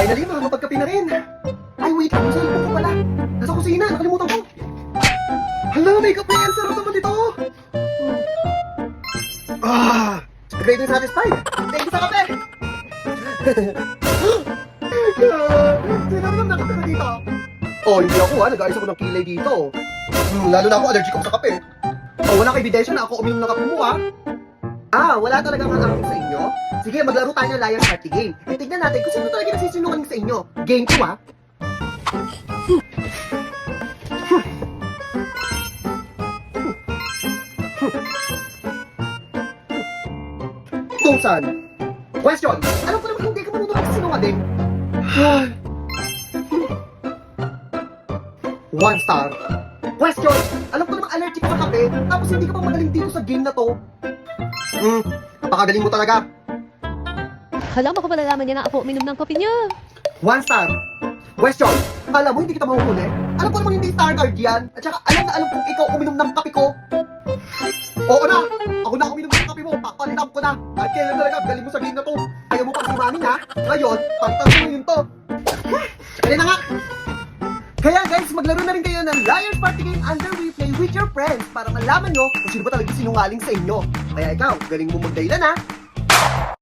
Finally, makakapagkape na rin. Ay, wait lang. Sa ko pala. Nasa kusina. Nakalimutan ko. Hala, may kape. Ang sarap naman dito. Great and satisfied. Thank you sa kape. Sinabi na kape na dito. Oh, hindi ako nag-ayos ako ng kilay dito. Lalo na ako, allergic ako sa kape. Oh, wala kang ebidensya na ako uminom ng kape mo wala talagang kakakit sa inyo? Sige, maglaro tayo ng Liar's Party Game. E tignan natin kung sino talaga nagsisinungaling sa inyo. Game 2 Tusan. Question. Alam ko naman hindi ka marunong magsisinungaling. 1 star. Question. Alam ko namang allergic ka sa kape, tapos hindi ka pa magaling dito sa game na to. Napakagaling mo talaga. Hala, baka malalaman niya na ako uminom ng kape niya. 1 star. Question. Alam mo, hindi kita mahuhuli. Alam ko namang hindi star card yan. At saka alam na alam kung ikaw uminom ng kape ko. Oo na. Ako na uminom ng kape mo. Papalitam ko na. At kailan talaga, galing mo sa game na to. Ayaw mo pang simanin Ngayon, palitan mo yun to. Kaya na nga. Kaya guys, maglaro na rin kayo ng Liar's Party Game under replay with your friends para malaman nyo kung sino ba talaga sinungaling sa inyo. Kaya ikaw, galing mo magdahilan